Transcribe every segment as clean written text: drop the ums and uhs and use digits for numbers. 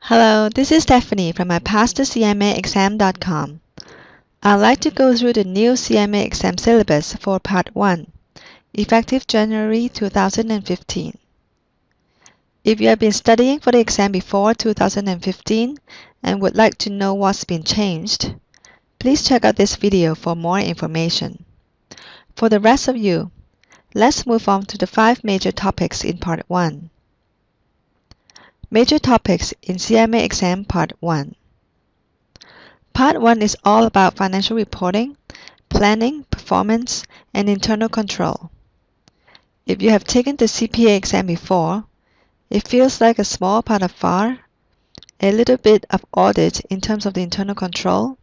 Hello, this is Stephanie from mypastcmaexam.com. I'd like to go through the new CMA exam syllabus for Part 1, effective January 2015. If you have been studying for the exam before 2015 and would like to know what's been changed, please check out this video for more information. For the rest of you, let's move on to the 5 major topics in Part 1. Major topics in CMA exam Part 1. Part 1 is all about financial reporting, planning, performance, and internal control. If you have taken the CPA exam before, it feels like a small part of FAR, a little bit of audit in terms of the internal control,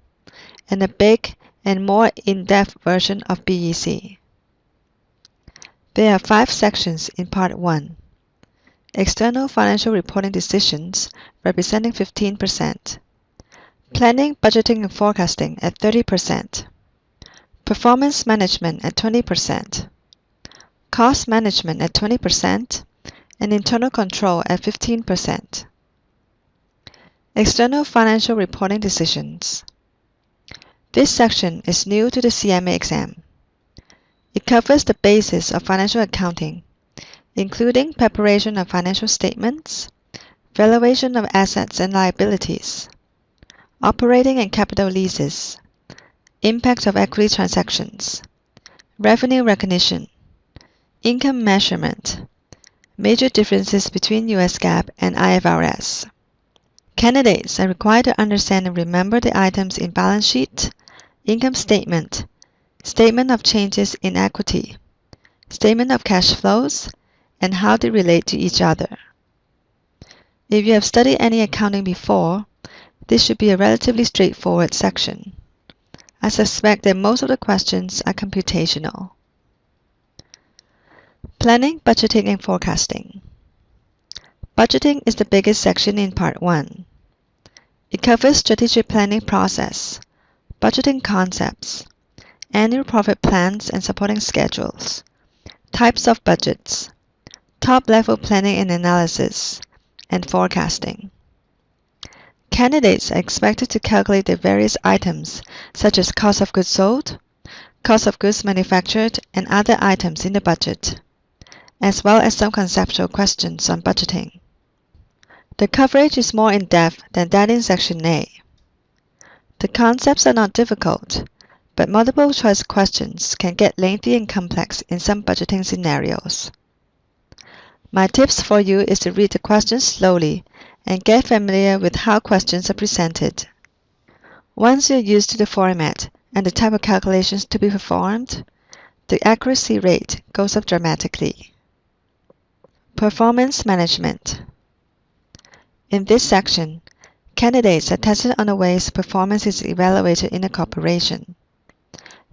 and a big and more in-depth version of BEC. There are 5 sections in Part 1. External financial reporting decisions representing 15%. Planning, budgeting, and forecasting at 30%. Performance management at 20%. Cost management at 20%. And internal control at 15%. External financial reporting decisions. This section is new to the CMA exam. It covers the basis of financial accounting, including preparation of financial statements, valuation of assets and liabilities, operating and capital leases, impact of equity transactions, revenue recognition, income measurement, major differences between US GAAP and IFRS. Candidates are required to understand and remember the items in balance sheet, income statement, statement of changes in equity, statement of cash flows, and how they relate to each other. If you have studied any accounting before, this should be a relatively straightforward section. I suspect that most of the questions are computational. Planning, budgeting, and forecasting. Budgeting is the biggest section in Part 1. It covers strategic planning process, budgeting concepts, annual profit plans and supporting schedules, types of budgets, top-level planning and analysis, and forecasting. Candidates are expected to calculate the various items such as cost of goods sold, cost of goods manufactured, and other items in the budget, as well as some conceptual questions on budgeting. The coverage is more in-depth than that in Section A. The concepts are not difficult, but multiple-choice questions can get lengthy and complex in some budgeting scenarios. My tips for you is to read the questions slowly and get familiar with how questions are presented. Once you're used to the format and the type of calculations to be performed, the accuracy rate goes up dramatically. Performance management. In this section, candidates are tested on the ways performance is evaluated in a corporation.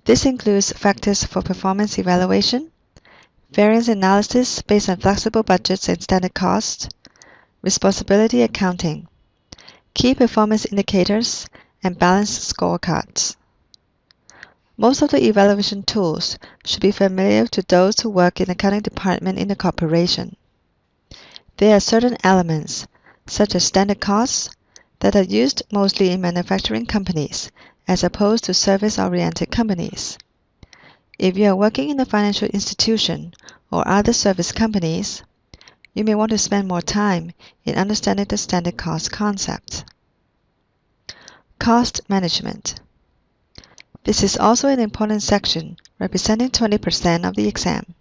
This includes factors for performance evaluation, variance analysis based on flexible budgets and standard cost, responsibility accounting, key performance indicators, and balanced scorecards. Most of the evaluation tools should be familiar to those who work in the accounting department in the corporation. There are certain elements, such as standard costs, that are used mostly in manufacturing companies as opposed to service-oriented companies. If you are working in a financial institution or other service companies, you may want to spend more time in understanding the standard cost concept. Cost management. This is also an important section representing 20% of the exam.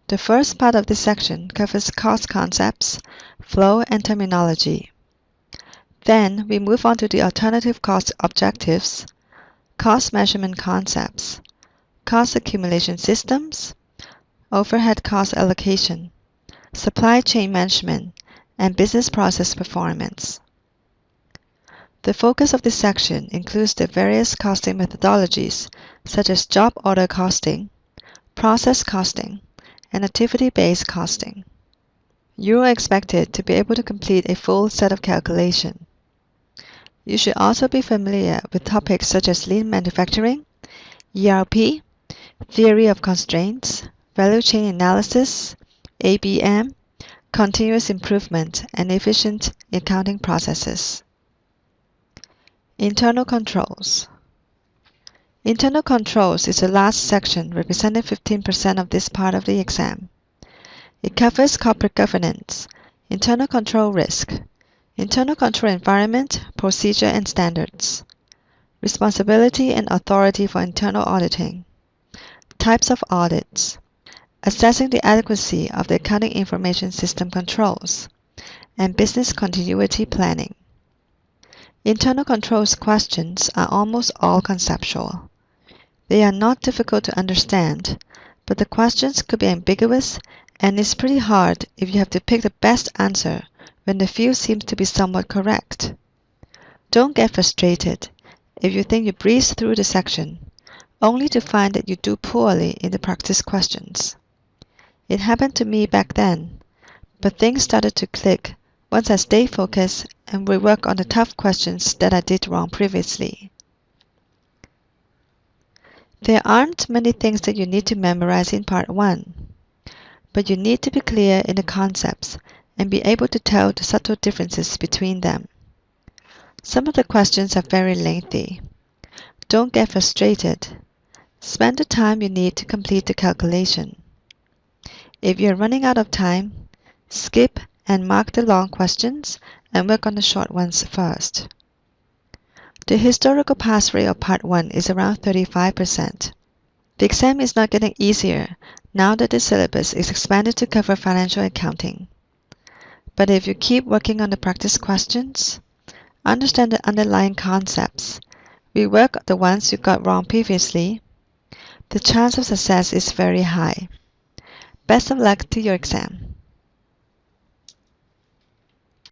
The first part of this section covers cost concepts, flow, and terminology. Then we move on to the alternative cost objectives, cost measurement concepts, cost accumulation systems, overhead cost allocation, supply chain management, and business process performance. The focus of this section includes the various costing methodologies such as job order costing, process costing, and activity-based costing. You are expected to be able to complete a full set of calculations. You should also be familiar with topics such as lean manufacturing, ERP, theory of constraints, value chain analysis, ABM, continuous improvement, and efficient accounting processes. Internal controls. Internal controls is the last section representing 15% of this part of the exam. It covers corporate governance, internal control risk, internal control environment, procedure and standards, responsibility and authority for internal auditing, types of audits, assessing the adequacy of the accounting information system controls, and business continuity planning. Internal controls questions are almost all conceptual. They are not difficult to understand, but the questions could be ambiguous, and it's pretty hard if you have to pick the best answer when the field seems to be somewhat correct. Don't get frustrated if you think you breeze through the section, only to find that you do poorly in the practice questions. It happened to me back then, but things started to click once I stayed focused and reworked on the tough questions that I did wrong previously. There aren't many things that you need to memorize in Part 1, but you need to be clear in the concepts and be able to tell the subtle differences between them. Some of the questions are very lengthy. Don't get frustrated. Spend the time you need to complete the calculation. If you're running out of time, skip and mark the long questions and work on the short ones first. The historical pass rate of Part 1 is around 35%. The exam is not getting easier now that the syllabus is expanded to cover financial accounting. But if you keep working on the practice questions, understand the underlying concepts, rework the ones you got wrong previously, the chance of success is very high. Best of luck to your exam.